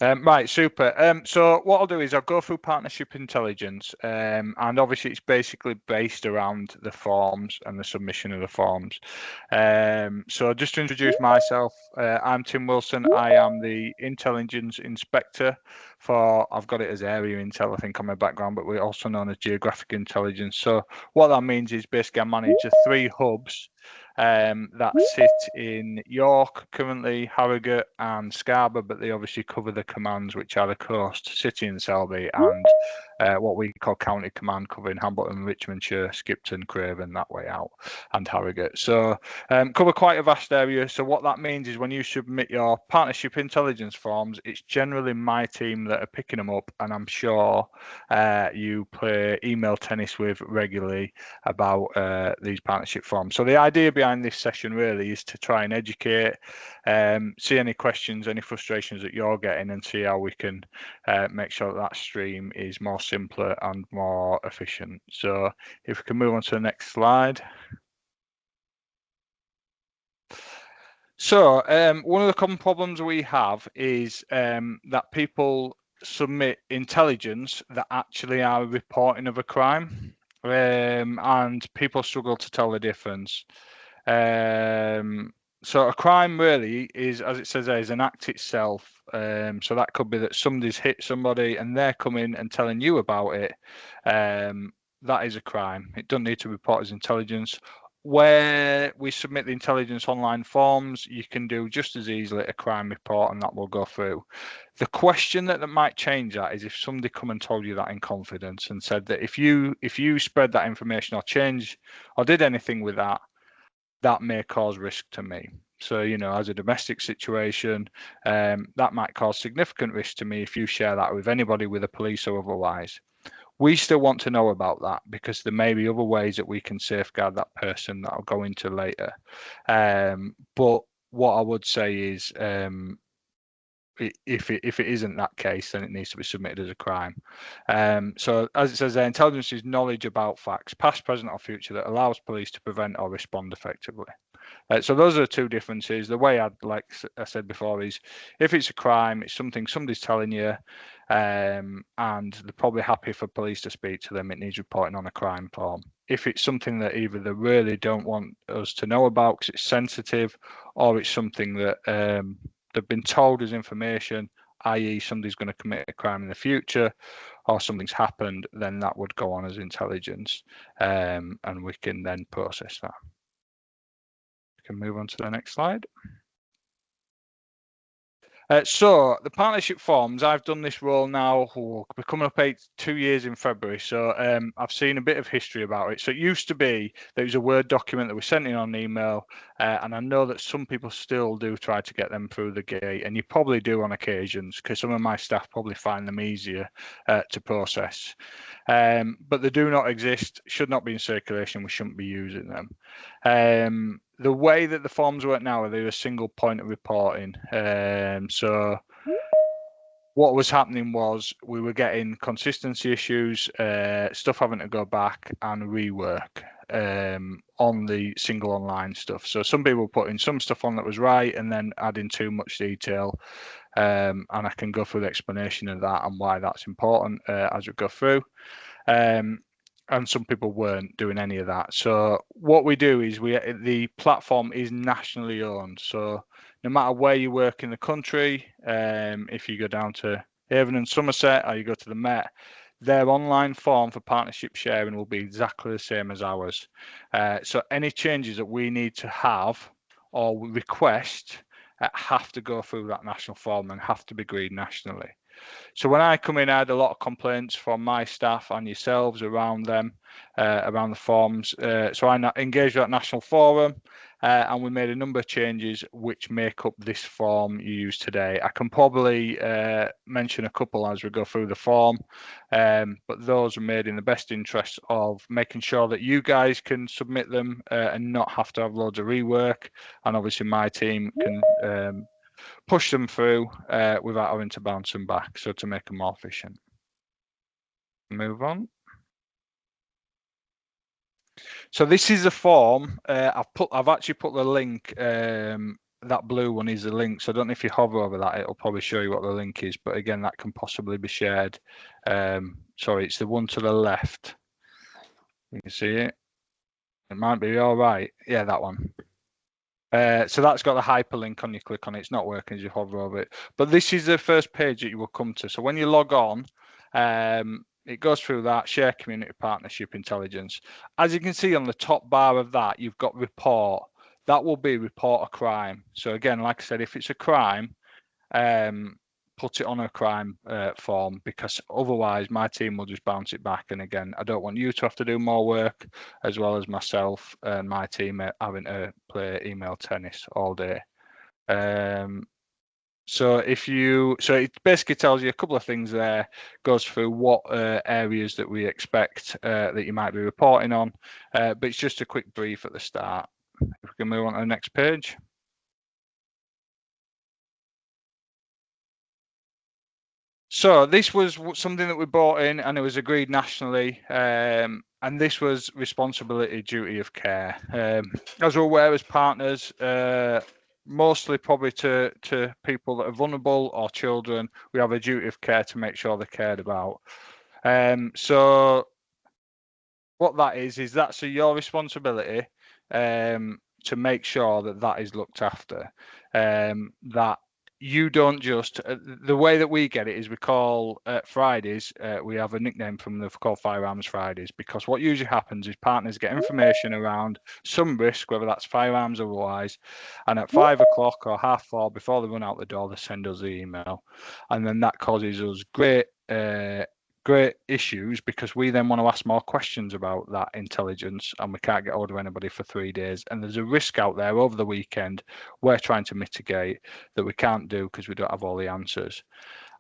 Right, super. So what I'll do is I'll go through partnership intelligence, and obviously it's basically based around the forms and the submission of the forms. So just to introduce myself, I'm Tim Wilson. I am the intelligence inspector I've got it as area intel, I think, on my background, but we're also known as geographic intelligence. So what that means is basically I manage the 3 hubs that sit in York currently, Harrogate and Scarborough, but they obviously cover the commands which are the coast, City and Selby, and what we call county command, covering Hambleton, Richmondshire, Skipton, Craven, that way out, and Harrogate. So cover quite a vast area. So what that means is when you submit your partnership intelligence forms, it's generally my team that are picking them up, and I'm sure you play email tennis with regularly about these partnership forms. So the idea behind this session really is to try and educate, see any questions, any frustrations that you're getting, and see how we can make sure that stream is more simpler and more efficient. So if we can move on to the next slide. So one of the common problems we have is that people submit intelligence that actually are reporting of a crime, and people struggle to tell the difference. So a crime really is, as it says there, is an act itself. So that could be that somebody's hit somebody and they're coming and telling you about it. That is a crime. It doesn't need to report as intelligence. Where we submit the intelligence online forms, you can do just as easily a crime report, and that will go through. The question that might change that is if somebody come and told you that in confidence and said that if you spread that information or change or did anything with that, that may cause risk to me. So, as a domestic situation, that might cause significant risk to me if you share that with anybody, with the police or otherwise. We still want to know about that because there may be other ways that we can safeguard that person that I'll go into later. But what I would say is if it isn't that case, then it needs to be submitted as a crime. So as it says there, intelligence is knowledge about facts, past, present or future, that allows police to prevent or respond effectively. So those are the 2 differences. The way like I said before, is if it's a crime, it's something somebody's telling you, and they're probably happy for police to speak to them, it needs reporting on a crime form. If it's something that either they really don't want us to know about because it's sensitive, or it's something that they've been told as information, i.e. somebody's going to commit a crime in the future or something's happened, then that would go on as intelligence, and we can then process that. We can move on to the next slide. So the partnership forms, I've done this role now, we're coming up 2 years in February, so I've seen a bit of history about it. So it used to be there was a Word document that was sent in on email, and I know that some people still do try to get them through the gate, and you probably do on occasions because some of my staff probably find them easier to process. But they do not exist, should not be in circulation, we shouldn't be using them. The way that the forms work now, they're a single point of reporting. So what was happening was we were getting consistency issues, stuff having to go back and rework on the single online stuff. So some people were putting some stuff on that was right and then adding too much detail. And I can go through the explanation of that and why that's important as we go through. And some people weren't doing any of that. So what we do is the platform is nationally owned. So no matter where you work in the country, if you go down to Avon and Somerset or you go to the Met, their online form for partnership sharing will be exactly the same as ours. So any changes that we need to have or request have to go through that national form and have to be agreed nationally. So when I come in, I had a lot of complaints from my staff and yourselves around them, around the forms. So I engaged with that national forum, and we made a number of changes which make up this form you use today. I can probably mention a couple as we go through the form, but those are made in the best interest of making sure that you guys can submit them and not have to have loads of rework. And obviously my team can push them through without having to bounce them back, so to make them more efficient. Move on. So this is a form. I've actually put the link that blue one is the link. So I don't know if you hover over that, it'll probably show you what the link is. But again, that can possibly be shared. Sorry, it's the one to the left. You can see it. It might be all right. Yeah, that one. So that's got the hyperlink on. You click on it. It's not working as you hover over it. But this is the first page that you will come to. So when you log on, it goes through that share community partnership intelligence. As you can see on the top bar of that, you've got report. That will be report a crime. So again, like I said, if it's a crime, put it on a crime form, because otherwise my team will just bounce it back. And again, I don't want you to have to do more work, as well as myself and my team having to play email tennis all day. So it basically tells you a couple of things there, goes through what areas that we expect that you might be reporting on, but it's just a quick brief at the start. If we can move on to the next page. So this was something that we brought in, and it was agreed nationally, and this was responsibility, duty of care. As we're aware, as partners, mostly probably to people that are vulnerable or children, we have a duty of care to make sure they're cared about. So what that is that's your responsibility to make sure that that is looked after. That you don't just the way that we get it is we call Fridays. We have a nickname from them called Firearms Fridays, because what usually happens is partners get information around some risk, whether that's firearms or otherwise, and at 5 o'clock or 4:30 before they run out the door, they send us the email, and then that causes us great issues, because we then want to ask more questions about that intelligence, and we can't get hold of anybody for 3 days, and there's a risk out there over the weekend we're trying to mitigate that we can't do because we don't have all the answers.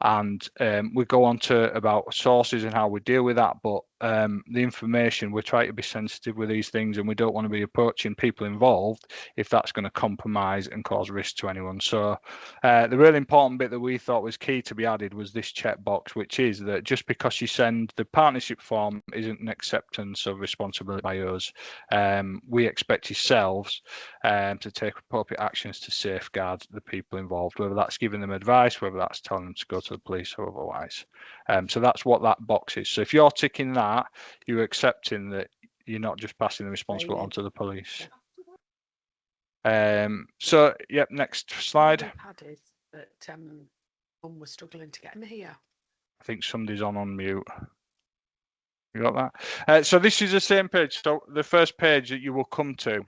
And we go on to about sources and how we deal with that, but the information, we try to be sensitive with these things, and we don't want to be approaching people involved if that's going to compromise and cause risk to anyone. So the really important bit that we thought was key to be added was this checkbox, which is that just because you send the partnership form isn't an acceptance of responsibility by us. We expect yourselves to take appropriate actions to safeguard the people involved, whether that's giving them advice, whether that's telling them to go to the police or otherwise. So that's what that box is. So if you're ticking that, you're accepting that you're not just passing the responsibility onto the police. So yep, next slide. That Mum was struggling to get him here. I think somebody's on mute. You got that? So this is the same page. So the first page that you will come to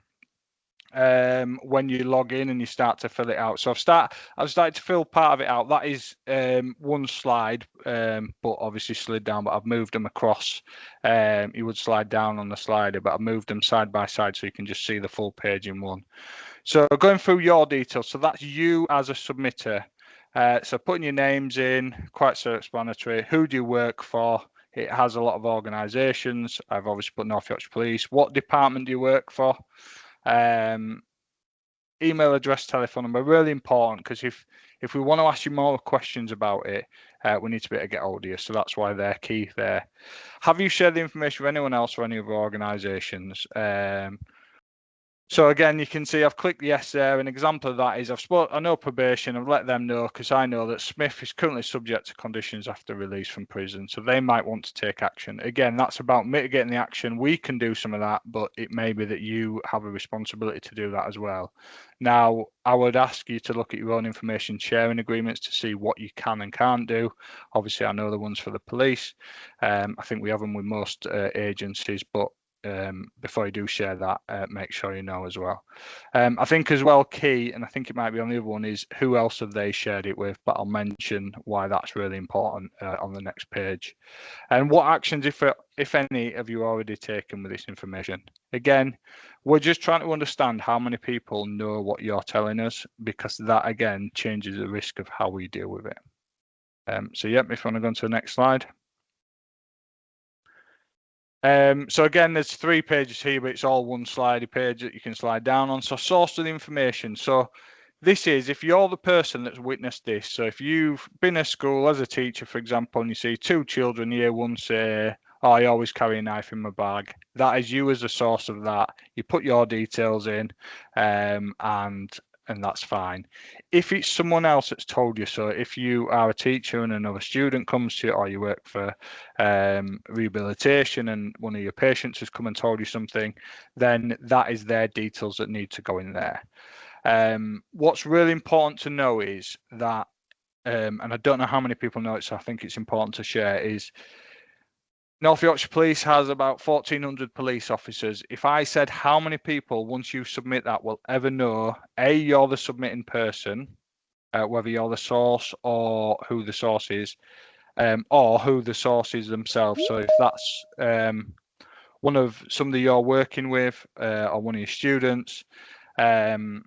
when you log in and you start to fill it out. So I've started to fill part of it out. That is one slide, but obviously slid down, but I've moved them across. You would slide down on the slider, but I've moved them side by side so you can just see the full page in one. So going through your details, so that's you as a submitter. So putting your names in, quite self-explanatory. Who do you work for? It has a lot of organisations. I've obviously put North Yorkshire Police. What department do you work for? Email address, telephone number, really important, because if we want to ask you more questions about it, we need to be able to get hold of you. So that's why they're key there. Have you shared the information with anyone else or any other organisations? So again, you can see I've clicked yes there. An example of that is I know probation. I've let them know because I know that Smith is currently subject to conditions after release from prison. So they might want to take action. Again, that's about mitigating the action. We can do some of that, but it may be that you have a responsibility to do that as well. Now, I would ask you to look at your own information sharing agreements to see what you can and can't do. Obviously, I know the ones for the police. I think we have them with most agencies, but before you do share that, make sure you know as well. I think as well key, and I think it might be on the other one, is who else have they shared it with, but I'll mention why that's really important on the next page. And what actions, if any, have you already taken with this information? Again, we're just trying to understand how many people know what you're telling us, because that again changes the risk of how we deal with it. So yep, if you want to go on to the next slide. So again, there's 3 pages here, but it's all one slidey page that you can slide down on. So source of the information. So this is if you're the person that's witnessed this. So if you've been at school as a teacher, for example, and you see 2 children year 1 say, "Oh, I always carry a knife in my bag." That is you as a source of that. You put your details in, and and that's fine. If it's someone else that's told you, so if you are a teacher and another student comes to you, or you work for rehabilitation and one of your patients has come and told you something, then that is their details that need to go in there. What's really important to know is that, and I don't know how many people know it, so I think it's important to share, is North Yorkshire Police has about 1,400 police officers. If I said how many people, once you submit that, will ever know, A, you're the submitting person, whether you're the source or who the source is, or who the source is themselves. So if that's one of somebody you're working with or one of your students, the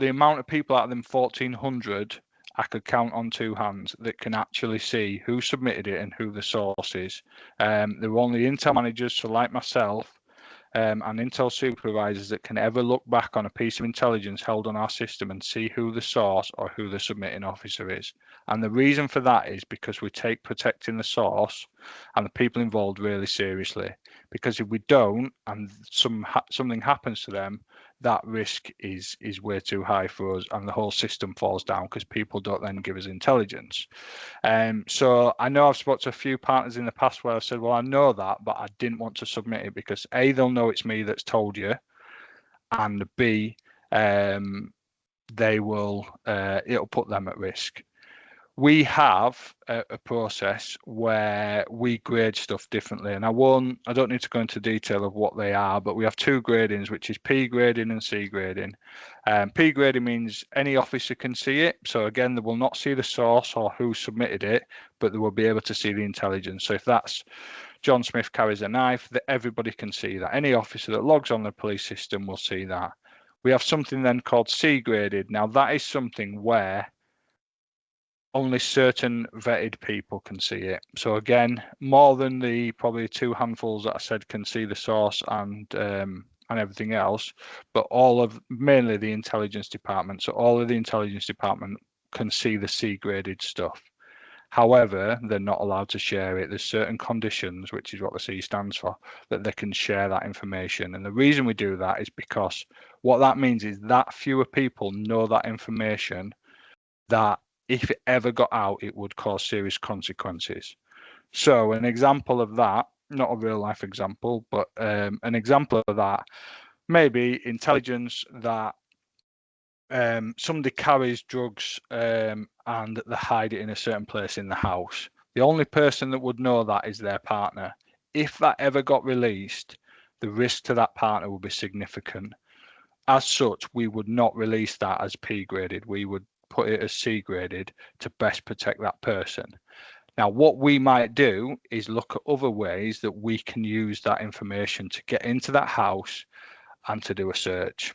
amount of people out of them 1,400, I could count on two hands that can actually see who submitted it and who the source is. There were only Intel managers, so like myself, and Intel supervisors that can ever look back on a piece of intelligence held on our system and see who the source or who the submitting officer is. And the reason for that is because we take protecting the source and the people involved really seriously. Because if we don't, and something happens to them, that risk is way too high for us, and the whole system falls down because people don't then give us intelligence. So I know I've spoken to a few partners in the past where I've said, well, I know that, but I didn't want to submit it because A, they'll know it's me that's told you, and B, they will it'll put them at risk. We have a process where we grade stuff differently, and I don't need to go into detail of what they are, but we have two gradings, which is P grading and C grading. P grading means any officer can see it. So again, they will not see the source or who submitted it, but they will be able to see the intelligence. So if that's John Smith carries a knife, that everybody can see that. Any officer that logs on the police system will see that. We have something then called C graded. Now that is something where only certain vetted people can see it. So again, more than the probably two handfuls that I said can see the source and everything else, but mainly the intelligence department. So all of the intelligence department can see the C graded stuff. However, they're not allowed to share it. There's certain conditions, which is what the C stands for, that they can share that information. And the reason we do that is because what that means is that fewer people know that information, that if it ever got out, it would cause serious consequences. So an example of that, not a real life example, but an example of that, maybe intelligence that somebody carries drugs and they hide it in a certain place in the house. The only person that would know that is their partner. If that ever got released, the risk to that partner would be significant. As such, we would not release that as P graded. We would put it as C graded to best protect that person. Now, what we might do is look at other ways that we can use that information to get into that house and to do a search.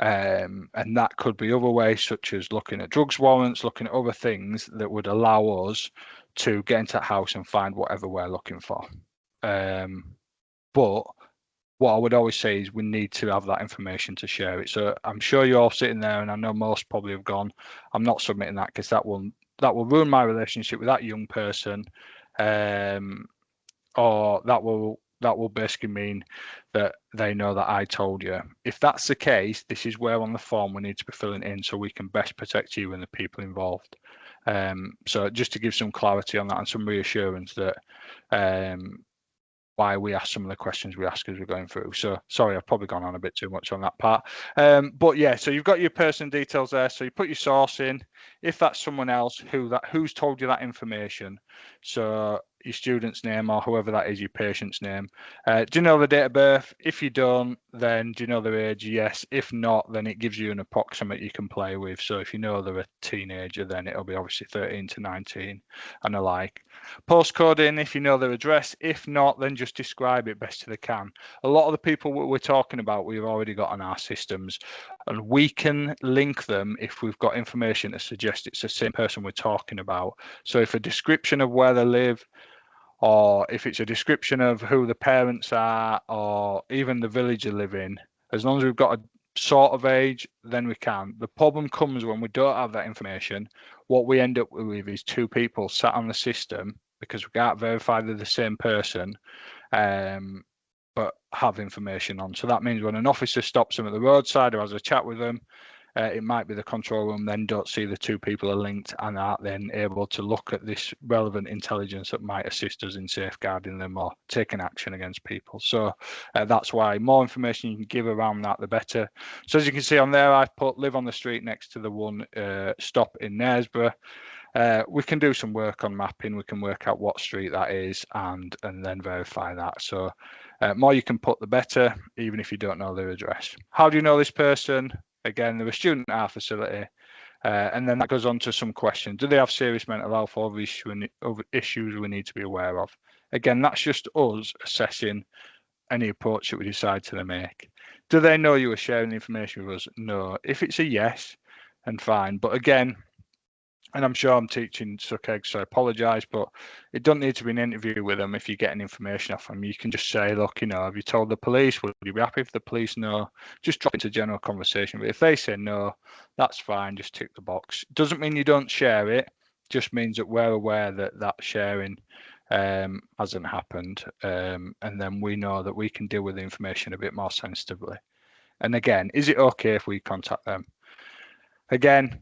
And that could be other ways, such as looking at drugs warrants, looking at other things that would allow us to get into that house and find whatever we're looking for. But what I would always say is we need to have that information to share it. So I'm sure you're all sitting there, and I know most probably have gone, I'm not submitting that because that will ruin my relationship with that young person, or that will basically mean that they know that I told you. If that's the case, this is where on the form we need to be filling in so we can best protect you and the people involved. So just to give some clarity on that and some reassurance that why we ask some of the questions we ask as we're going through. So sorry, I've probably gone on a bit too much on that part. But yeah, so you've got your person details there. So you put your source in. If that's someone else, who's told you that information. So your student's name or whoever that is, your patient's name. Do you know the date of birth? If you don't, then do you know their age? Yes. If not, then it gives you an approximate you can play with. So if you know they're a teenager, then it'll be obviously 13 to 19 and the like. Postcode in if you know their address. If not, then just describe it best they can. A lot of the people we're talking about, we've already got on our systems, and we can link them if we've got information to suggest it's the same person we're talking about. So if a description of where they live, or if it's a description of who the parents are, or even the village they live in, as long as we've got a sort of age, then we can. The problem comes when we don't have that information. What we end up with is two people sat on the system because we can't verify they're the same person, but have information on. So that means when an officer stops them at the roadside or has a chat with them, it might be the control room then don't see the two people are linked and are then able to look at this relevant intelligence that might assist us in safeguarding them or taking action against people. So that's why more information you can give around that, the better. So as you can see on there, I've put live on the street next to the one stop in Knaresborough. We can do some work on mapping. We can work out what street that is and then verify that. So more you can put, the better, even if you don't know their address. How do you know this person? Again, they're a student at our facility. And then that goes on to some questions. Do they have serious mental health or other issues we need to be aware of? Again, that's just us assessing any approach that we decide to make. Do they know you are sharing information with us? No. If it's a yes, then fine. But again, and I'm sure I'm teaching suck eggs, so I apologise, but it doesn't need to be an interview with them if you're getting information off them. You can just say, look, have you told the police? Would you be happy if the police know? Just drop into general conversation. But if they say no, that's fine. Just tick the box. Doesn't mean you don't share it. Just means that we're aware that sharing hasn't happened. And then we know that we can deal with the information a bit more sensitively. And again, is it okay if we contact them? Again,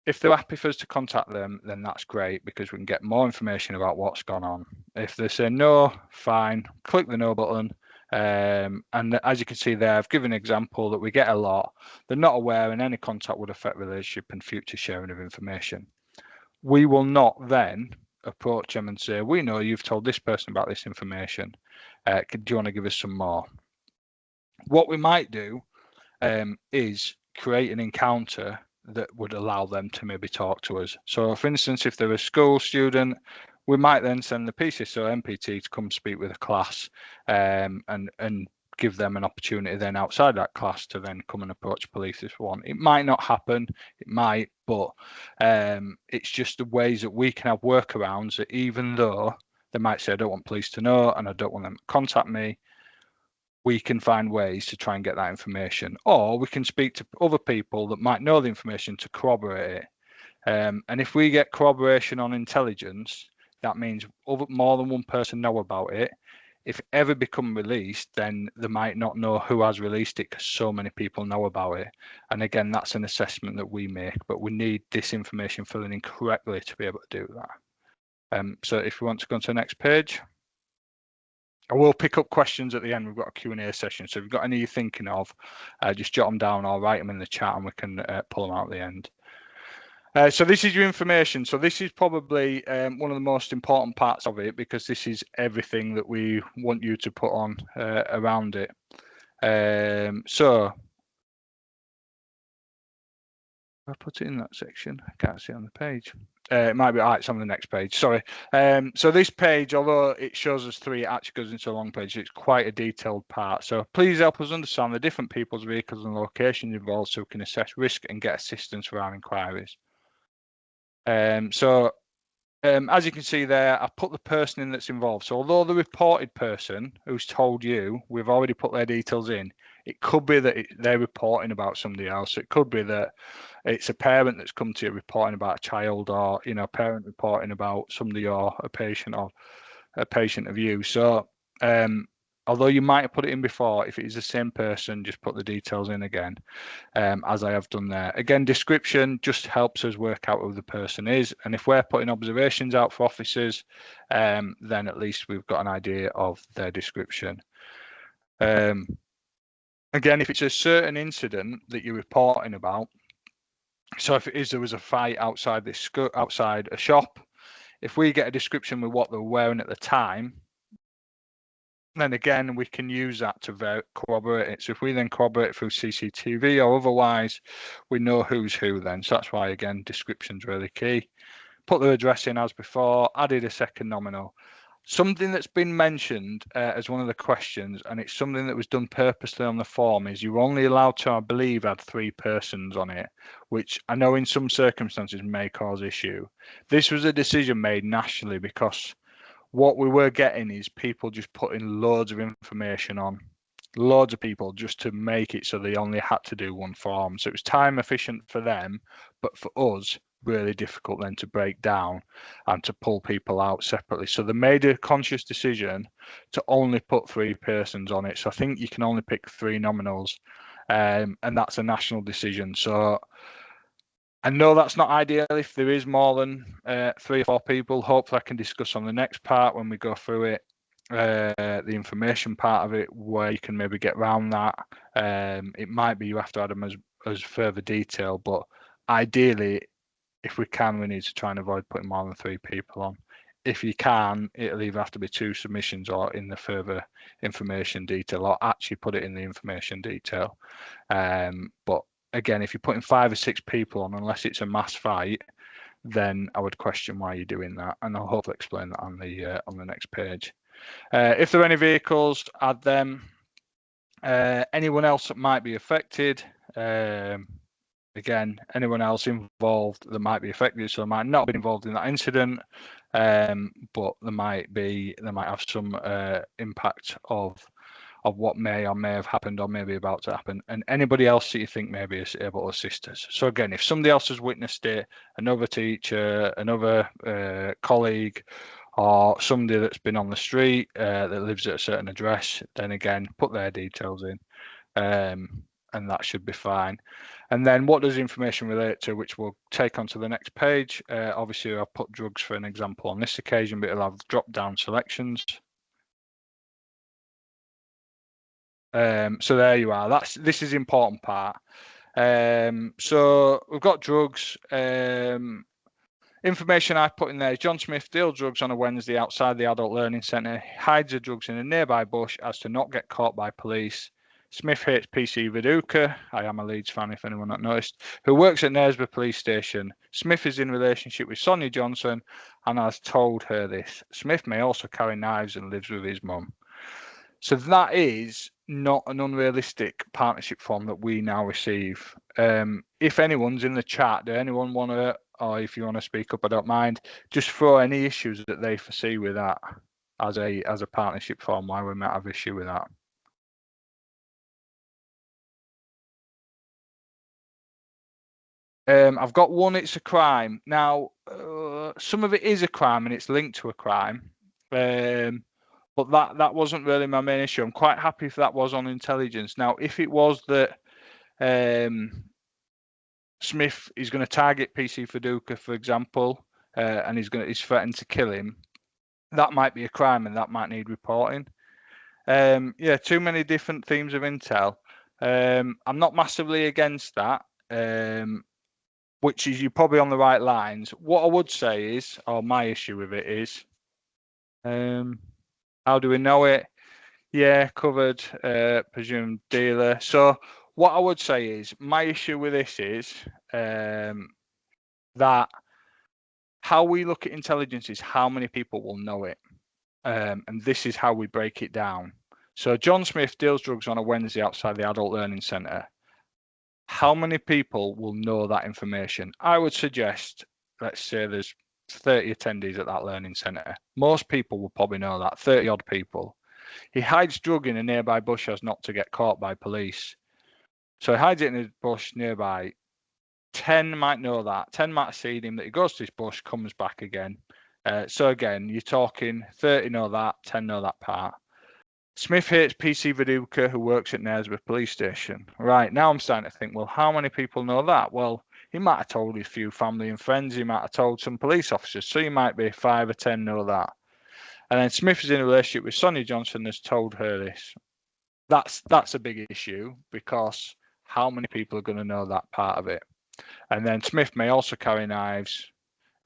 if they're happy for us to contact them, then that's great because we can get more information about what's gone on. If they say no, fine, click the no button. And as you can see there, I've given an example that we get a lot. They're not aware and any contact would affect relationship and future sharing of information. We will not then approach them and say, we know you've told this person about this information. Do you want to give us some more? What we might do is create an encounter that would allow them to maybe talk to us. So for instance, if they're a school student, we might then send the PCSO MPT to come speak with a class and give them an opportunity then outside that class to then come and approach police if we want. It might not happen, it might, but it's just the ways that we can have workarounds that even though they might say, I don't want police to know and I don't want them to contact me, we can find ways to try and get that information, or we can speak to other people that might know the information to corroborate it. And if we get corroboration on intelligence, that means more than one person know about it. If it ever become released, then they might not know who has released it because so many people know about it. And again, that's an assessment that we make, but we need this information filling in correctly to be able to do that. So if we want to go to the next page. I will pick up questions at the end. We've got a Q&A session. So if you've got any you're thinking of, just jot them down or write them in the chat and we can pull them out at the end. So this is your information. So this is probably one of the most important parts of it because this is everything that we want you to put on around it. So I put it in that section. I can't see it on the page. It might be, it's on the next page, sorry. So this page, although it shows us 3, it actually goes into a long page. It's quite a detailed part. So please help us understand the different people's vehicles and locations involved so we can assess risk and get assistance for our inquiries. As you can see there, I've put the person in that's involved. So although the reported person who's told you, we've already put their details in, it could be that they're reporting about somebody else. It could be that it's a parent that's come to you reporting about a child, or a parent reporting about somebody or a patient of you. So although you might have put it in before, if it is the same person, just put the details in again, as I have done there. Again, description just helps us work out who the person is. And if we're putting observations out for officers, then at least we've got an idea of their description. Again, if it's a certain incident that you're reporting about, so if it is there was a fight outside outside a shop, if we get a description with what they were wearing at the time, then again we can use that to corroborate it. So if we then corroborate it through CCTV or otherwise, we know who's who then. So that's why again description's really key. Put the address in as before, added a second nominal. Something that's been mentioned as one of the questions, and it's something that was done purposely on the form, is you're only allowed to, I believe, add 3 persons on it, which I know in some circumstances may cause issue. This was a decision made nationally because what we were getting is people just putting loads of information on, loads of people just to make it so they only had to do one form. So it was time efficient for them, but for us, really difficult then to break down and to pull people out separately. So they made a conscious decision to only put 3 persons on it. So I think you can only pick 3 nominals, and that's a national decision. So I know that's not ideal if there is more than 3 or 4 people. Hopefully I can discuss on the next part when we go through it, the information part of it, where you can maybe get around that. It might be you have to add them as further detail, but ideally, if we can, we need to try and avoid putting more than 3 people on. If you can, it'll either have to be 2 submissions or in the further information detail, or actually put it in the information detail. But again, if you're putting 5 or 6 people on, unless it's a mass fight, then I would question why you're doing that, and I'll hopefully explain that on the next page. If there are any vehicles, add them. Anyone else that might be affected. Again, anyone else involved that might be affected, so they might not have been involved in that incident, but they might have some impact of what may or may have happened or may be about to happen, and anybody else that you think maybe is able to assist us. So again, if somebody else has witnessed it, another teacher, another colleague, or somebody that's been on the street that lives at a certain address, then again, put their details in. And that should be fine. And then what does information relate to, which we'll take onto the next page. Obviously, I've put drugs for an example on this occasion, but it'll have drop-down selections. So there you are. This is the important part. So we've got drugs. Information I put in there is John Smith deals drugs on a Wednesday outside the Adult Learning Centre, hides the drugs in a nearby bush as to not get caught by police. Smith hates PC Viduka, I am a Leeds fan if anyone not noticed, who works at Knaresborough Police Station. Smith is in relationship with Sonia Johnson and has told her this. Smith may also carry knives and lives with his mum. So that is not an unrealistic partnership form that we now receive. If anyone's in the chat, do anyone want to, or if you want to speak up, I don't mind, just throw any issues that they foresee with that as a partnership form, why we might have issue with that. I've got one, it's a crime. Now, some of it is a crime and it's linked to a crime. But that wasn't really my main issue. I'm quite happy if that was on intelligence. Now, if it was that Smith is going to target PC Viduka, for example, and he's threatened to kill him, that might be a crime and that might need reporting. Yeah, too many different themes of intel. I'm not massively against that, which is you're probably on the right lines. What I would say is, or my issue with it is, how do we know it? Yeah, covered, presumed dealer. So what I would say is, my issue with this is that how we look at intelligence is how many people will know it. And this is how we break it down. So John Smith deals drugs on a Wednesday outside the Adult Learning Centre. How many people will know that information? I would suggest, let's say there's 30 attendees at that learning centre. Most people will probably know that, 30 odd people. He hides drug in a nearby bush as not to get caught by police. So he hides it in a bush nearby. 10 might know that. 10 might have seen him, that he goes to this bush, comes back again. So again, you're talking 30 know that, 10 know that part. Smith hates PC Viduka, who works at Knaresborough Police Station. Right, now I'm starting to think, well, how many people know that? Well, he might have told his few family and friends. He might have told some police officers. So you might be 5 or 10 know that. And then Smith is in a relationship with Sonia Johnson, has told her this. That's a big issue, because how many people are going to know that part of it? And then Smith may also carry knives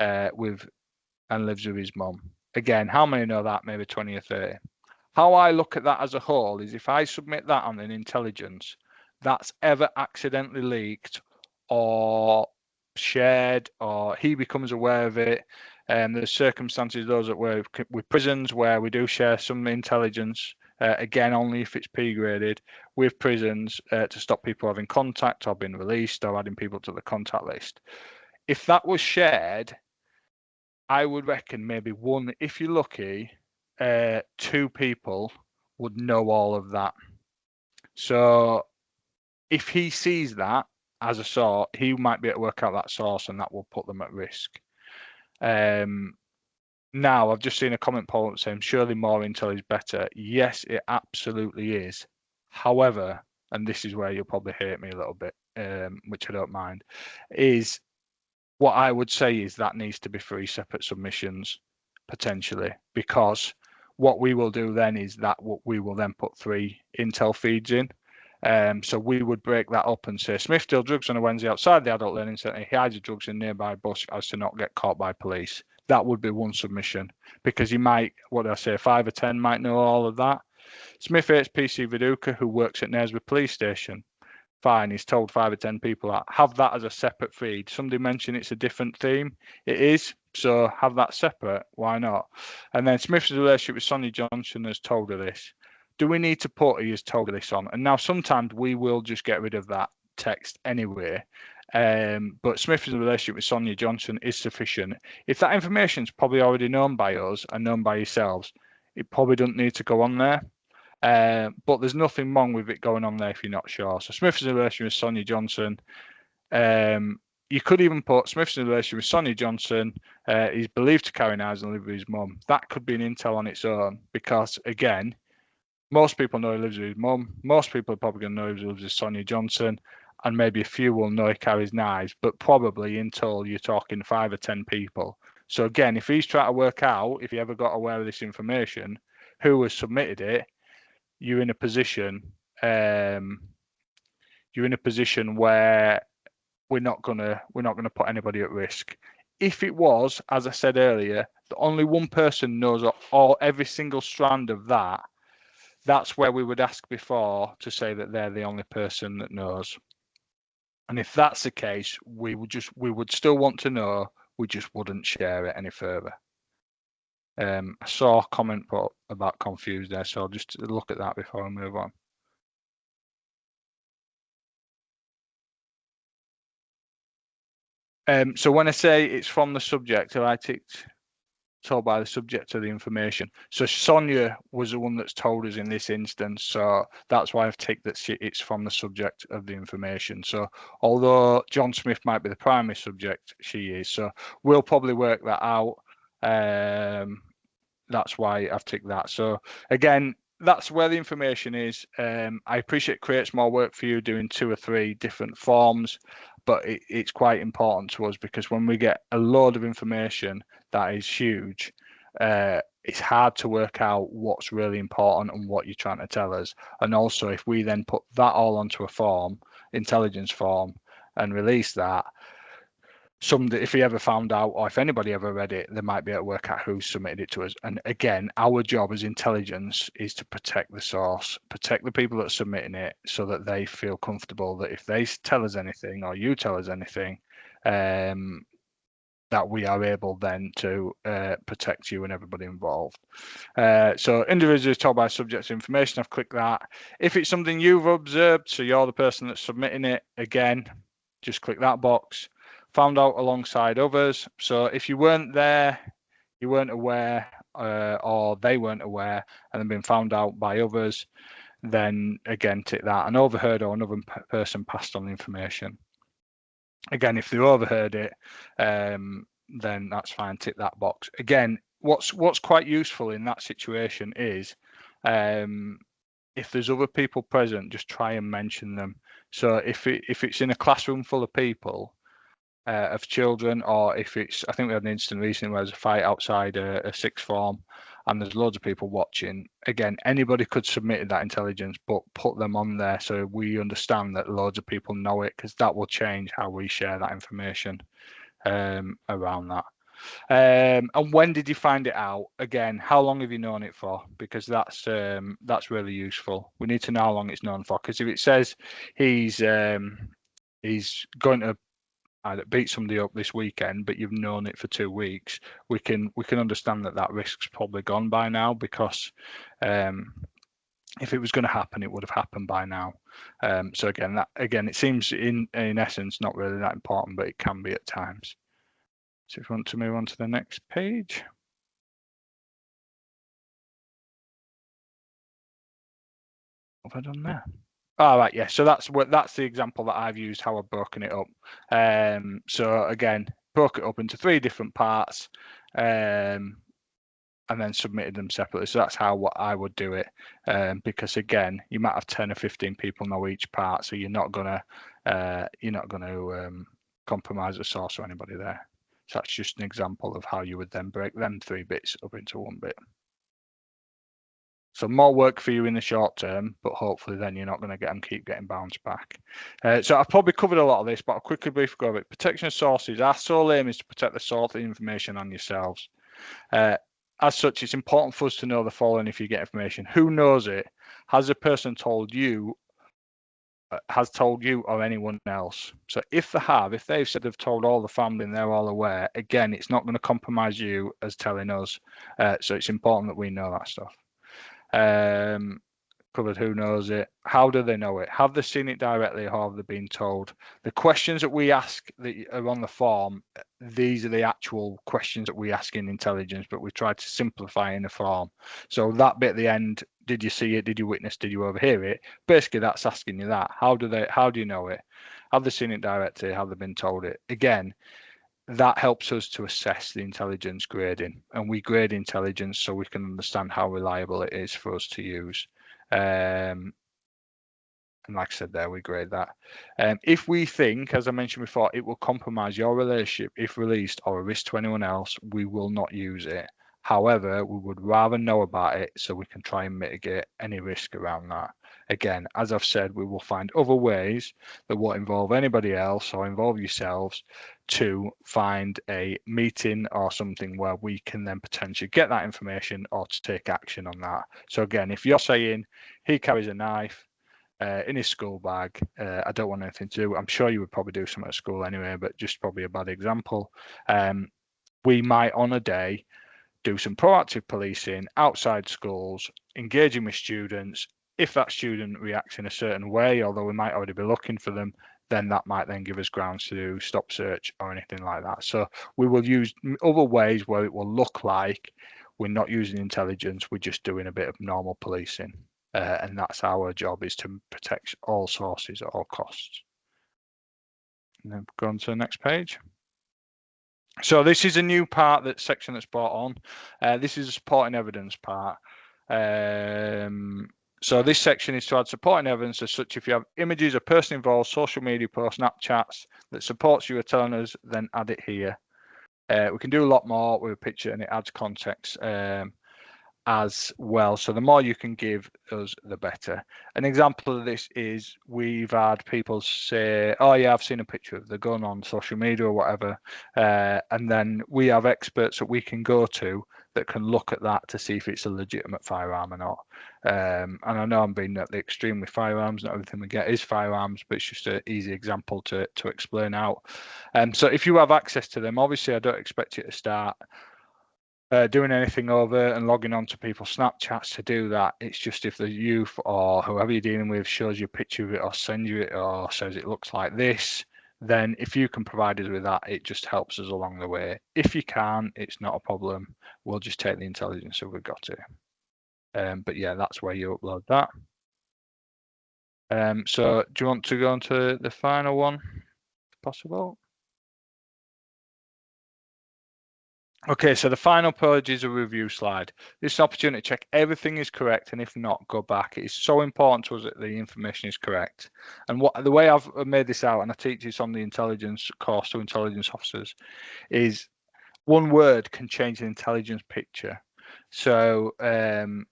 and lives with his mum. Again, how many know that? Maybe 20 or 30. How I look at that as a whole is, if I submit that on an intelligence that's ever accidentally leaked or shared, or he becomes aware of it, and there's circumstances, those that were with prisons where we do share some intelligence, again, only if it's P graded, with prisons to stop people having contact or being released or adding people to the contact list. If that was shared, I would reckon maybe one, if you're lucky, 2 people would know all of that. So if he sees that, as a source, he might be able to work out that source, and that will put them at risk. Now, I've just seen a comment poll saying, surely more intel is better. Yes, it absolutely is. However, and this is where you'll probably hate me a little bit, which I don't mind, is what I would say is that needs to be 3 separate submissions, potentially, because what we will do then is that we will then put 3 intel feeds in. So we would break that up and say Smith deals drugs on a Wednesday outside the adult learning centre. He hides the drugs in nearby bus as to not get caught by police. That would be 1 submission, because he might, what did I say, 5 or 10 might know all of that. Smith hates PC Viduka, who works at Knaresborough Police Station. Fine, he's told 5 or 10 people that. Have that as a separate feed. Somebody mentioned it's a different theme. It is, so have that separate. Why not? And then Smith's relationship with Sonia Johnson has told her this. Do we need to put he has told her this on? And now sometimes we will just get rid of that text anyway. But Smith's relationship with Sonia Johnson is sufficient. If that information is probably already known by us and known by yourselves, it probably doesn't need to go on there. But there's nothing wrong with it going on there if you're not sure. So Smith's relationship with Sonia Johnson. You could even put Smith's relationship with Sonia Johnson. He's believed to carry knives and live with his mum. That could be an intel on its own, because again, most people know he lives with his mum. Most people are probably going to know he lives with Sonia Johnson, and maybe a few will know he carries knives. But probably in total, you're talking 5 or 10 people. So again, if he's trying to work out if he ever got aware of this information, who has submitted it, you're in a position where we're not gonna put anybody at risk. If it was, as I said earlier, that only 1 person knows every single strand of that, that's where we would ask before to say that they're the only person that knows. And if that's the case, we would still want to know. We just wouldn't share it any further. I saw a comment put about confused there, so I'll just look at that before I move on. So when I say it's from the subject, I ticked told by the subject of the information. So Sonia was the one that's told us in this instance. So that's why I've ticked that it's from the subject of the information. So although John Smith might be the primary subject, she is. So we'll probably work that out. That's why I've ticked that. So again, that's where the information is. I appreciate it creates more work for you doing 2 or 3 different forms, but it's quite important to us, because when we get a load of information that is huge, it's hard to work out what's really important and what you're trying to tell us. And also, if we then put that all onto a form, intelligence form, and release that, if he ever found out, or if anybody ever read it, they might be able to work out who submitted it to us. And again, our job as intelligence is to protect the source, protect the people that are submitting it, so that they feel comfortable that if they tell us anything, or you tell us anything, that we are able then to protect you and everybody involved. So individuals told by subject information, I've clicked that. If it's something you've observed, so you're the person that's submitting it, again, just click that box. Found out alongside others. So if you weren't there, you weren't aware, or they weren't aware, and then been found out by others, then again, tick that. An overheard or another person passed on the information. Again, if they overheard it, then that's fine, tick that box. Again, what's quite useful in that situation is, if there's other people present, just try and mention them. So if it's in a classroom full of people, of children, or if it's, I think we had an incident recently where there's a fight outside a sixth form and there's loads of people watching. Again, anybody could submit that intelligence, but put them on there so we understand that loads of people know it, because that will change how we share that information around that. And when did you find it out? Again, how long have you known it for? Because that's really useful. We need to know how long it's known for, because if it says he's going to either beat somebody up this weekend, but you've known it for 2 weeks, we can understand that risk's probably gone by now, because if it was going to happen, it would have happened by now. So again, it seems in essence not really that important, but it can be at times. So if you want to move on to the next page. What have I done there? All right, yeah. So that's the example that I've used, how I've broken it up. So again, broke it up into 3 different parts, and then submitted them separately. So that's how I would do it. Because again, you might have 10 or 15 people know each part, so you're not gonna compromise the source or anybody there. So that's just an example of how you would then break them 3 bits up into 1 bit. So more work for you in the short term, but hopefully then you're not going to keep getting bounced back. So I've probably covered a lot of this, but I'll quickly briefly go over it. Protection of sources. Our sole aim is to protect the source of the information on yourselves. As such, it's important for us to know the following if you get information. Who knows it? Has the person told you or anyone else? So if they've said they've told all the family and they're all aware, again, it's not going to compromise you as telling us. So it's important that we know that stuff. Covered who knows it. How do they know it? Have they seen it directly or have they been told? The questions that we ask that are on the form, these are the actual questions that we ask in intelligence, but we try to simplify in the form. So that bit at the end, did you see it? Did you witness? Did you overhear it? Basically, that's asking you that. How do you know it? Have they seen it directly? Have they been told it? Again, that helps us to assess the intelligence grading, and we grade intelligence so we can understand how reliable it is for us to use. And like I said there, we grade that. If we think, as I mentioned before, it will compromise your relationship if released or a risk to anyone else, we will not use it. However, we would rather know about it so we can try and mitigate any risk around that. Again, as I've said, we will find other ways that won't involve anybody else or involve yourselves to find a meeting or something where we can then potentially get that information or to take action on that. So again, if you're saying he carries a knife in his school bag, I don't want anything to do. I'm sure you would probably do something at school anyway, but just probably a bad example. We might on a day do some proactive policing outside schools, engaging with students. If that student reacts in a certain way, although we might already be looking for them, then that might then give us grounds to do stop search or anything like that. So we will use other ways where it will look like we're not using intelligence, we're just doing a bit of normal policing. And that's our job, is to protect all sources at all costs. And then go on to the next page. So this is a new part, that section that's brought on. This is a supporting evidence part. So this section is to add supporting evidence as such. If you have images of person involved, social media posts, Snapchats that supports you are telling us, then add it here. We can do a lot more with a picture and it adds context as well. So the more you can give us, the better. An example of this is we've had people say, oh yeah, I've seen a picture of the gun on social media or whatever. And then we have experts that we can go to that can look at that to see if it's a legitimate firearm or not. And I know I'm being at the extreme with firearms, not everything we get is firearms, but it's just an easy example to explain out. So if you have access to them, obviously I don't expect you to start doing anything over and logging on to people's Snapchats to do that. It's just if the youth or whoever you're dealing with shows you a picture of it or sends you it or says it looks like this, then if you can provide us with that, it just helps us along the way. If you can't, it's not a problem. We'll just take the intelligence if we've got it. But yeah, that's where you upload that. So do you want to go on to the final one, if possible? Okay, so the final page is a review slide. This is an opportunity to check everything is correct, and if not, go back. It is so important to us that the information is correct. And the way I've made this out, and I teach this on the intelligence course to intelligence officers, is one word can change the intelligence picture. So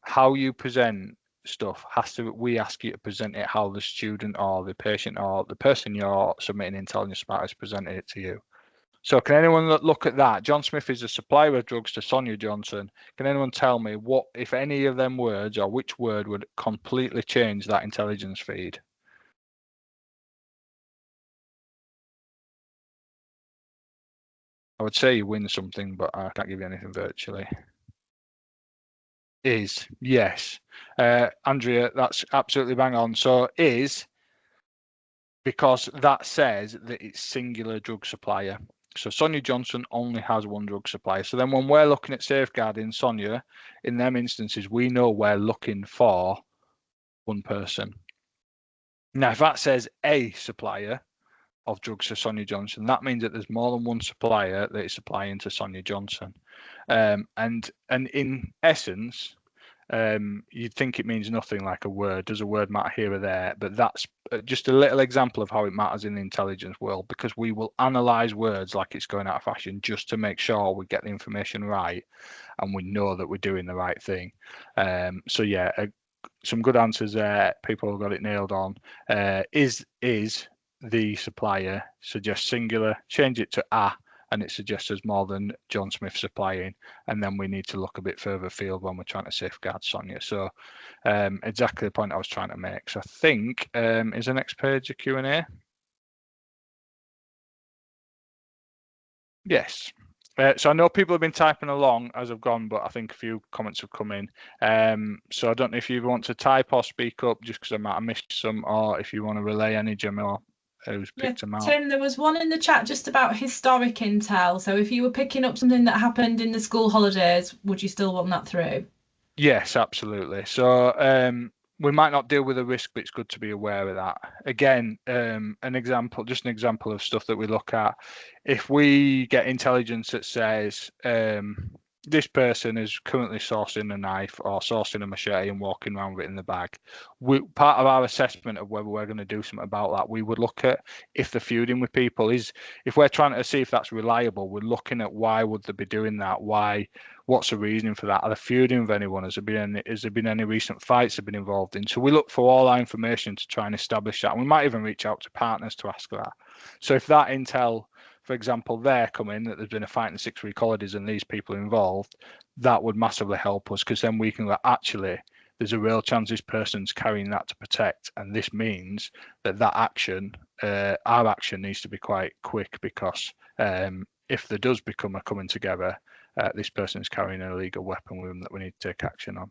how you present stuff we ask you to present it how the student or the patient or the person you're submitting intelligence about has presented it to you. So can anyone look at that? John Smith is a supplier of drugs to Sonia Johnson. Can anyone tell me what, if any of them words, or which word would completely change that intelligence feed? I would say you win something, but I can't give you anything virtually. Is, yes. Andrea, that's absolutely bang on. So is, because that says that it's singular drug supplier. So Sonia Johnson only has one drug supplier. So then when we're looking at safeguarding Sonia, in them instances, we know we're looking for one person. Now, if that says a supplier of drugs to Sonia Johnson, that means that there's more than one supplier that is supplying to Sonia Johnson. And in essence, you'd think it means nothing, like a word. Does a word matter here or there? But that's just a little example of how it matters in the intelligence world, because we will analyze words like it's going out of fashion just to make sure we get the information right and we know that we're doing the right thing. So yeah, some good answers there. People have got it nailed on. Is the supplier, suggest singular, change it to a, and it suggests there's more than John Smith supplying, and then we need to look a bit further afield when we're trying to safeguard Sonia. So exactly the point I was trying to make. So I think is the next page a Q&A? Yes. So I know people have been typing along as I've gone, but I think a few comments have come in. So I don't know if you want to type or speak up, just because I might have missed some, or if you want to relay any, Jim, or who's picked them out. Tim, there was one in the chat just about historic intel. So if you were picking up something that happened in the school holidays, would you still want that through? Yes, absolutely. So we might not deal with a risk, but it's good to be aware of that. Again, an example of stuff that we look at. If we get intelligence that says this person is currently sourcing a knife or sourcing a machete and walking around with it in the bag, part of our assessment of whether we're going to do something about that, we would look at if they're feuding with people. If we're trying to see if that's reliable, we're looking at why would they be doing that? What's the reasoning for that? Are they feuding with anyone? Has there been any recent fights they've been involved in? So we look for all our information to try and establish that. And we might even reach out to partners to ask that. So if that intel, for example, there come in that there's been a fight in the 6-week holidays and these people are involved, that would massively help us, because then we can go, actually, there's a real chance this person's carrying that to protect. And this means that action, our action needs to be quite quick, because if there does become a coming together, this person is carrying an illegal weapon with them that we need to take action on.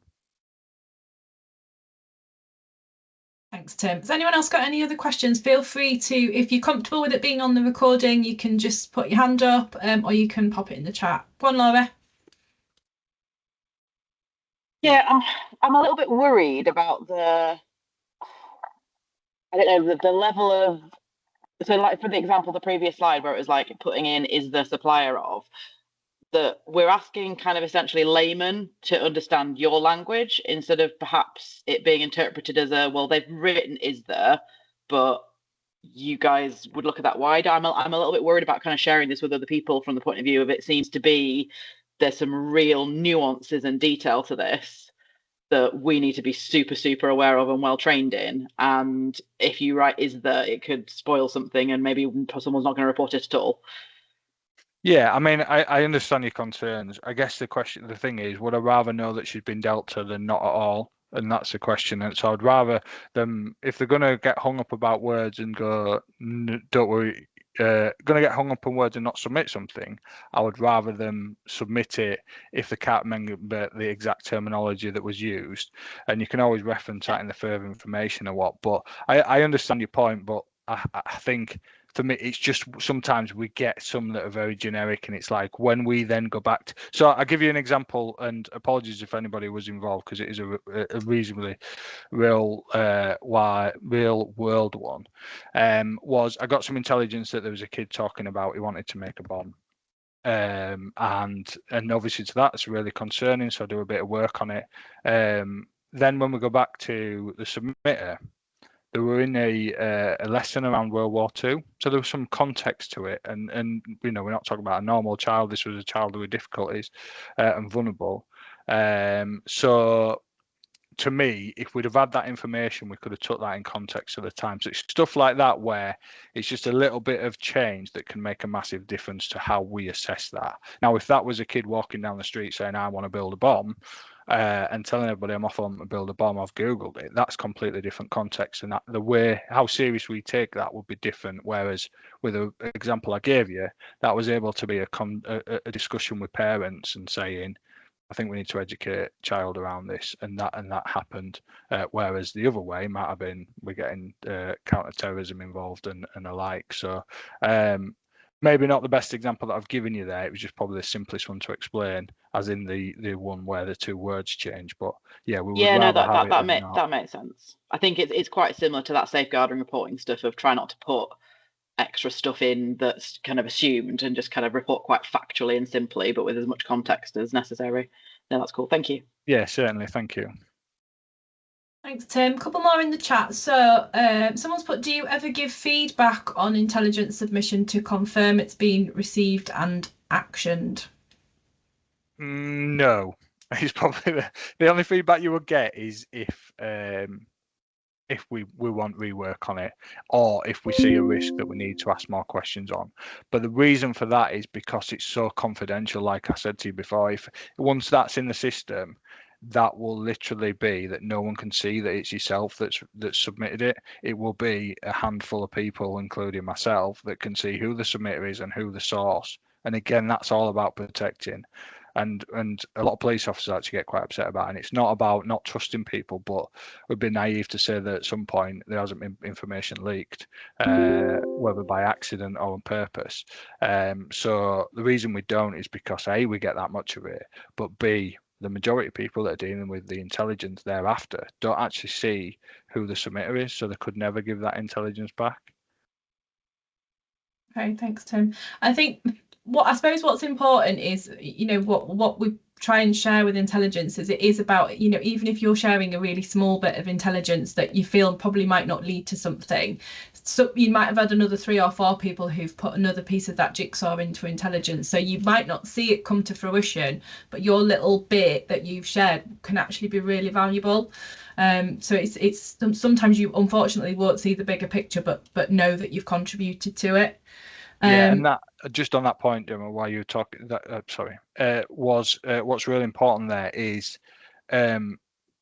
Thanks, Tim. Has anyone else got any other questions? Feel free to, if you're comfortable with it being on the recording, you can just put your hand up, or you can pop it in the chat. Go on, Laura. Yeah, I'm a little bit worried about the level of, so like for the example, the previous slide where it was like putting in is the supplier of, that we're asking kind of essentially laymen to understand your language instead of perhaps it being interpreted as well, they've written is there, but you guys would look at that wider. I'm a little bit worried about kind of sharing this with other people from the point of view of it seems to be there's some real nuances and detail to this that we need to be super, super aware of and well trained in. And if you write is there, it could spoil something and maybe someone's not going to report it at all. Yeah, I mean, I understand your concerns. I guess the thing is, would I rather know that she's been dealt to than not at all? And that's the question. And so I'd rather them, if they're going to get hung up about words and go, don't worry, going to get hung up on words and not submit something, I would rather them submit it if they can't remember the exact terminology that was used. And you can always reference that in the further information or what. But I understand your point, but I think for me, it's just sometimes we get some that are very generic, and it's like when we then go back to. So I'll give you an example, and apologies if anybody was involved, because it is a reasonably real world one. Was I got some intelligence that there was a kid talking about he wanted to make a bomb. And obviously to that, it's really concerning. So I do a bit of work on it. Then when we go back to the submitter, they were in a lesson around World War II, so there was some context to it, and we're not talking about a normal child. This was a child with difficulties and vulnerable. So to me, if we'd have had that information, we could have took that in context of the time. So it's stuff like that where it's just a little bit of change that can make a massive difference to how we assess that. Now, if that was a kid walking down the street saying, I want to build a bomb, and telling everybody I'm off on to build a bomb, I've Googled it, that's completely different context. And that the way, how serious we take that would be different. Whereas with the example I gave you, that was able to be a discussion with parents and saying, I think we need to educate child around this, and that happened. Whereas the other way might have been we're getting counter-terrorism involved and alike. So maybe not the best example that I've given you there. It was just probably the simplest one to explain, as in the one where the two words change. But yeah, we would Yeah, no, rather have it than not. that makes sense. I think it's quite similar to that safeguarding reporting stuff of try not to put extra stuff in that's kind of assumed and just kind of report quite factually and simply, but with as much context as necessary. No, that's cool. Thank you. Yeah, certainly. Thank you. Thanks, Tim. A couple more in the chat. So someone's put, do you ever give feedback on intelligence submission to confirm it's been received and actioned? No, it's probably the only feedback you will get is if we want rework on it, or if we see a risk that we need to ask more questions on. But the reason for that is because it's so confidential. Like I said to you before, if once that's in the system, that will literally be that no one can see that it's yourself that's submitted it. It will be a handful of people, including myself, that can see who the submitter is and who the source. And again, that's all about protecting. And a lot of police officers actually get quite upset about it. And it's not about not trusting people, but we'd be naive to say that at some point there hasn't been information leaked, whether by accident or on purpose. So the reason we don't is because A, we get that much of it, but B, the majority of people that are dealing with the intelligence thereafter don't actually see who the submitter is, so they could never give that intelligence back. Okay, thanks, Tim. I think I suppose what's important is, what we try and share with intelligence is it is about, even if you're sharing a really small bit of intelligence that you feel probably might not lead to something, so you might have had another 3 or 4 people who've put another piece of that jigsaw into intelligence, so you might not see it come to fruition, but your little bit that you've shared can actually be really valuable. So it's sometimes you unfortunately won't see the bigger picture, but know that you've contributed to it. Yeah, and that just on that point, Gemma, while you were talking, what's really important there is,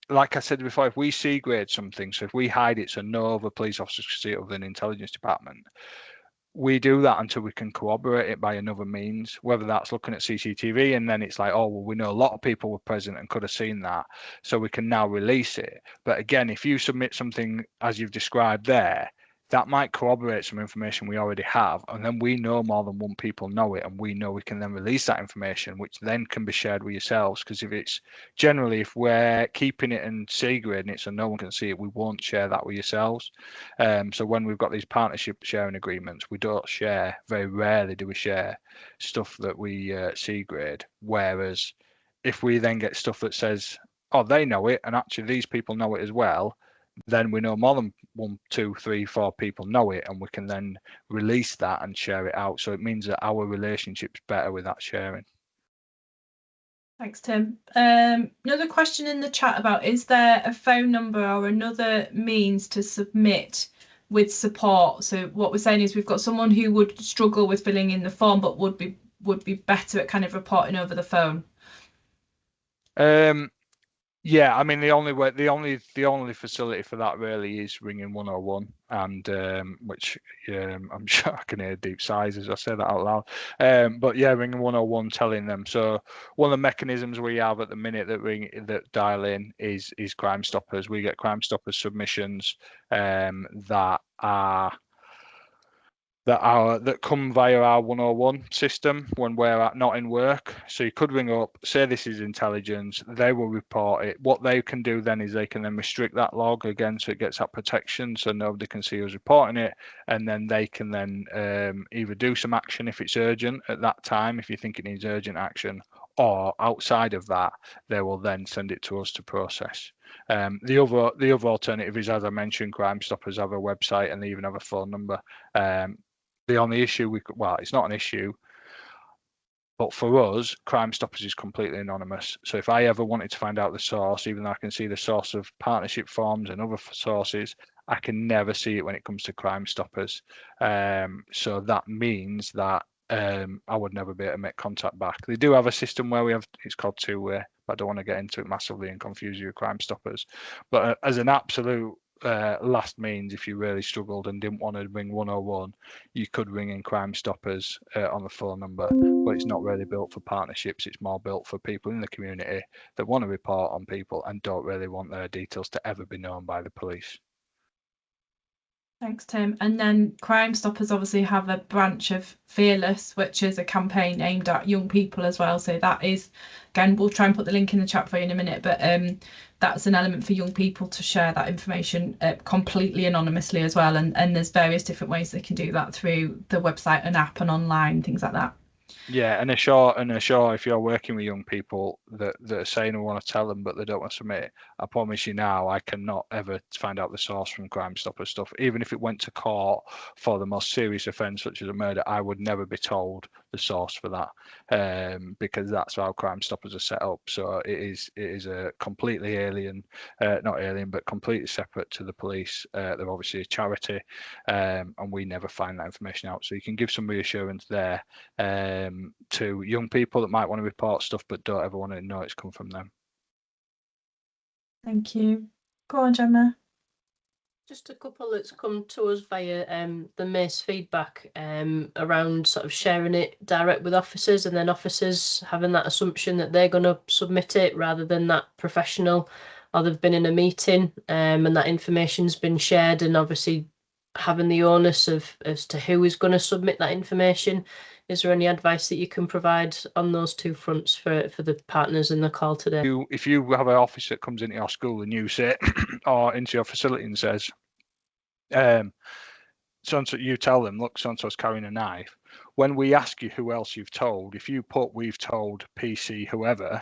like I said before, if we C grade something, so if we hide it so no other police officers can see it other than intelligence department, we do that until we can corroborate it by another means, whether that's looking at CCTV and then it's like, oh, well, we know a lot of people were present and could have seen that, so we can now release it. But again, if you submit something as you've described there, that might corroborate some information we already have, and then we know more than one people know it, and we know we can then release that information, which then can be shared with yourselves. Because if we're keeping it and C grading it so no one can see it, we won't share that with yourselves. So when we've got these partnership sharing agreements, we don't share, very rarely do we share stuff that we C grade. Whereas if we then get stuff that says, oh, they know it, and actually these people know it as well, then we know more than 1, 2, 3, 4 people know it, and we can then release that and share it out. So it means that our relationship's better with that sharing. Thanks, Tim. Another question in the chat about, is there a phone number or another means to submit with support? So what we're saying is we've got someone who would struggle with filling in the form, but would be better at kind of reporting over the phone. Yeah, I mean the only facility for that really is ringing 101, and which I'm sure I can hear deep sighs as I say that out loud. But yeah, ringing 101, telling them. So one of the mechanisms we have at the minute that dial in is Crime Stoppers. We get Crime Stoppers submissions that come via our 101 system when we're not in work. So you could ring up, say this is intelligence, they will report it. What they can do then is they can then restrict that log again, so it gets that protection, so nobody can see us reporting it, and then they can then either do some action if it's urgent at that time, if you think it needs urgent action, or outside of that, they will then send it to us to process. The other alternative is, as I mentioned, Crime Stoppers have a website and they even have a phone number. The only issue it's not an issue, but for us, Crime Stoppers is completely anonymous. So if I ever wanted to find out the source, even though I can see the source of partnership forms and other sources, I can never see it when it comes to Crime Stoppers. So that means that I would never be able to make contact back. They do have a system where it's called two-way, but I don't want to get into it massively and confuse you with Crime Stoppers. But as an absolute last means, if you really struggled and didn't want to ring 101, you could ring in Crime Stoppers on the phone number, but it's not really built for partnerships. It's more built for people in the community that want to report on people and don't really want their details to ever be known by the police. Thanks, Tim. And then Crime Stoppers obviously have a branch of Fearless, which is a campaign aimed at young people as well. So that is, again, we'll try and put the link in the chat for you in a minute, but that's an element for young people to share that information completely anonymously as well. And there's various different ways they can do that through the website and app and online, things like that. Yeah, and assure if you're working with young people that are saying I want to tell them but they don't want to submit, I promise you now I cannot ever find out the source from Crime Stoppers stuff. Even if it went to court for the most serious offence such as a murder, I would never be told the source for that, because that's how Crime Stoppers are set up. So it is a completely alien, not alien, but completely separate to the police. They're obviously a charity, and we never find that information out. So you can give some reassurance there. To young people that might want to report stuff but don't ever want to know it's come from them. Thank you. Go on, Gemma. Just a couple that's come to us via the Mace feedback around sort of sharing it direct with officers, and then officers having that assumption that they're going to submit it rather than that professional, or they've been in a meeting and that information's been shared, and obviously having the onus of as to who is going to submit that information. Is there any advice that you can provide on those two fronts for the partners in the call today? If you have an officer that comes into your school and you say, or into your facility and says, so you tell them, look, so-and-so's carrying a knife. When we ask you who else you've told, if you put we've told PC whoever,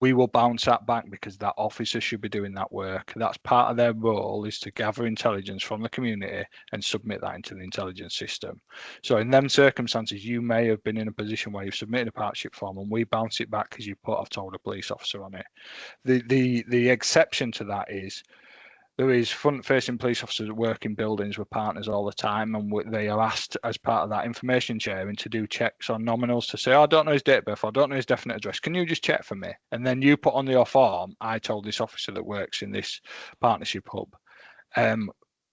we will bounce that back because that officer should be doing that work. That's part of their role, is to gather intelligence from the community and submit that into the intelligence system. So in them circumstances, you may have been in a position where you've submitted a partnership form and we bounce it back because you put I've told a police officer on it. The exception to that is there is front-facing police officers that work in buildings with partners all the time, and they are asked as part of that information sharing to do checks on nominals to say, oh, I don't know his date of birth, I don't know his definite address. Can you just check for me? And then you put on your form, I told this officer that works in this partnership hub.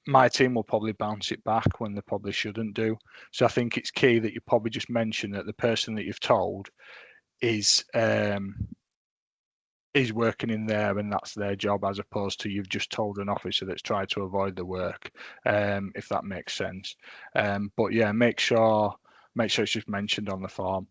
My team will probably bounce it back when they probably shouldn't do. So I think it's key that you probably just mention that the person that you've told is working in there and that's their job, as opposed to you've just told an officer that's tried to avoid the work, if that makes sense. But yeah, make sure it's just mentioned on the form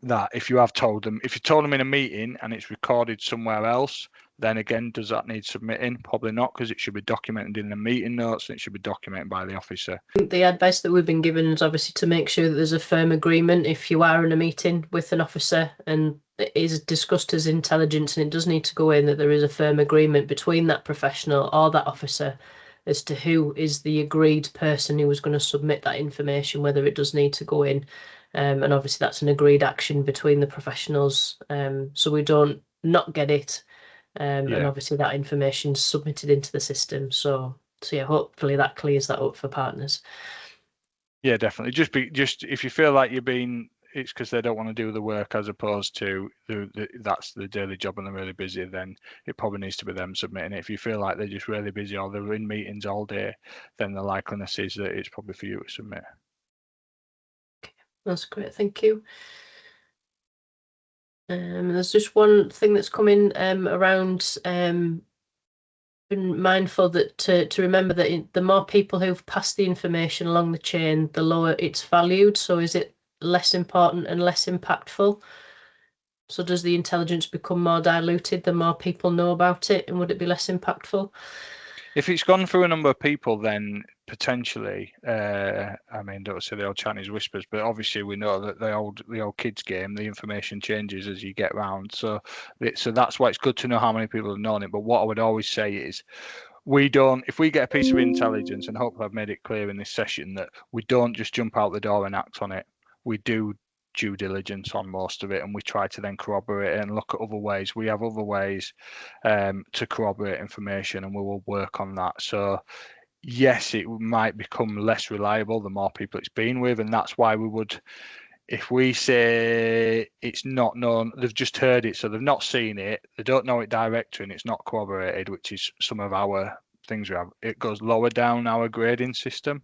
that if you told them in a meeting and it's recorded somewhere else, then again, does that need submitting? Probably not, because it should be documented in the meeting notes and it should be documented by the officer. The advice that we've been given is obviously to make sure that there's a firm agreement if you are in a meeting with an officer and it is discussed as intelligence and it does need to go in, that there is a firm agreement between that professional or that officer as to who is the agreed person who is going to submit that information, whether it does need to go in. And obviously that's an agreed action between the professionals, so we don't not get it. And obviously that information is submitted into the system. So yeah, hopefully that clears that up for partners. Yeah, definitely. Just if you feel like it's because they don't want to do the work, as opposed to that's the daily job and they're really busy, then it probably needs to be them submitting it. If you feel like they're just really busy or they're in meetings all day, then the likeliness is that it's probably for you to submit. Okay, that's great. Thank you. There's just one thing that's come in around being mindful that to remember that the more people who've passed the information along the chain, the lower it's valued. So is it less important and less impactful? So does the intelligence become more diluted the more people know about it, and would it be less impactful? If it's gone through a number of people, then potentially, I mean, don't say the old Chinese whispers, but obviously we know that the old kids game, the information changes as you get round. So that's why it's good to know how many people have known it. But what I would always say is, if we get a piece of intelligence, and hopefully I've made it clear in this session, that we don't just jump out the door and act on it. We do due diligence on most of it, and we try to then corroborate it and look at other ways. We have other ways to corroborate information, and we will work on that. So yes, it might become less reliable the more people it's been with, and that's why we would, if we say it's not known, they've just heard it, so they've not seen it, they don't know it directly, and it's not corroborated, which is some of our things we have, it goes lower down our grading system,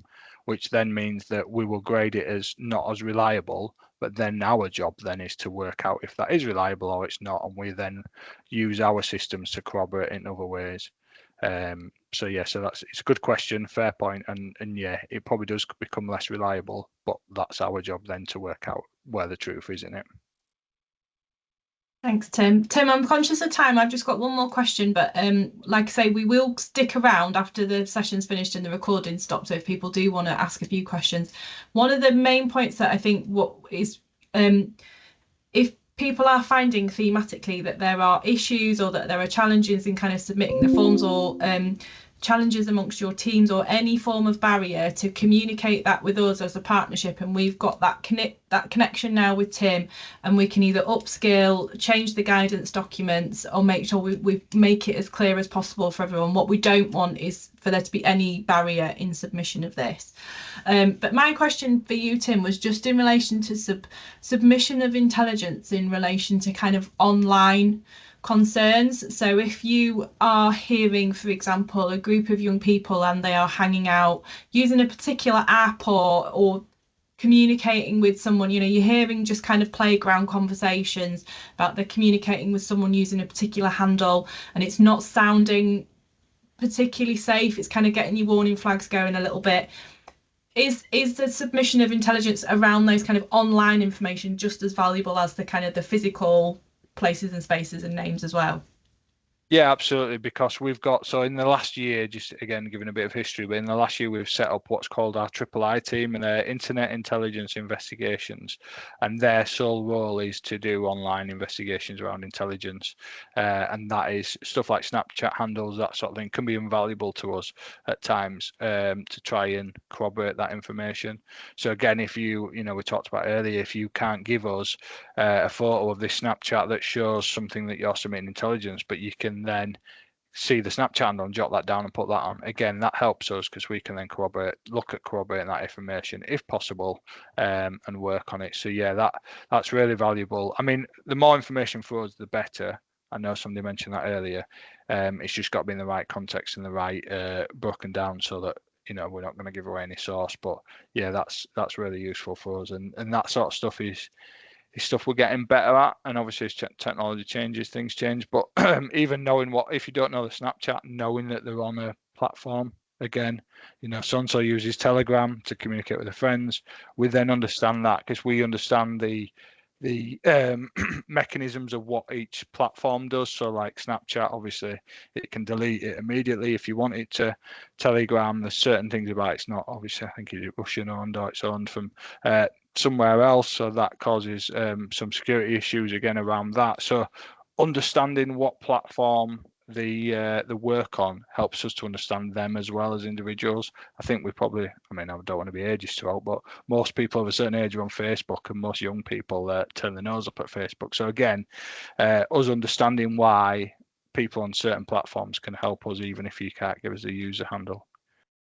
which then means that we will grade it as not as reliable. But then our job then is to work out if that is reliable or it's not, and we then use our systems to corroborate it in other ways. So yeah, so it's a good question, fair point, and yeah, it probably does become less reliable, but that's our job then to work out where the truth is in it. Thanks, Tim. Tim, I'm conscious of time. I've just got one more question, but like I say, we will stick around after the session's finished and the recording stopped. So if people do want to ask a few questions, one of the main points that I think if people are finding thematically that there are issues or that there are challenges in kind of submitting the forms, or challenges amongst your teams, or any form of barrier, to communicate that with us as a partnership, and we've got that connection now with Tim, and we can either upskill, change the guidance documents, or make sure we make it as clear as possible for everyone. What we don't want is for there to be any barrier in submission of this. But my question for you, Tim, was just in relation to submission of intelligence in relation to kind of online concerns. So if you are hearing, for example, a group of young people and they are hanging out using a particular app or communicating with someone, you know, you're hearing just kind of playground conversations about they're communicating with someone using a particular handle and it's not sounding particularly safe, it's kind of getting your warning flags going a little bit. Is the submission of intelligence around those kind of online information just as valuable as the kind of the physical places and spaces and names as well? Yeah, absolutely, because we've got, so in the last year, just again giving a bit of history, but in the last year we've set up what's called our III team, and they're Internet Intelligence Investigations, and their sole role is to do online investigations around intelligence, and that is stuff like Snapchat handles, that sort of thing, can be invaluable to us at times, to try and corroborate that information. So again, if you know, we talked about earlier, if you can't give us a photo of this Snapchat that shows something that you're submitting intelligence, but you can then see the Snapchat handle and jot that down and put that on. Again, that helps us because we can then look at corroborating that information if possible, and work on it. So yeah, that's really valuable. I mean, the more information for us, the better. I know somebody mentioned that earlier. It's just got to be in the right context and the right broken down so that, you know, we're not going to give away any source. But yeah, that's really useful for us, and that sort of stuff is stuff we're getting better at, and obviously as technology changes, things change, but even knowing if you don't know the Snapchat, knowing that they're on a platform, again, you know, so-and-so uses Telegram to communicate with their friends, we then understand that because we understand the mechanisms of what each platform does. So like Snapchat, obviously it can delete it immediately if you want it to. Telegram, there's certain things about it's not, obviously I think it's Russian owned or it's owned from somewhere else, so that causes some security issues again around that. So understanding what platform the work on helps us to understand them as well as individuals. I think we probably, I mean, I don't want to be ageist to out, but most people of a certain age are on Facebook, and most young people turn their nose up at Facebook. So again, us understanding why people on certain platforms can help us, even if you can't give us a user handle.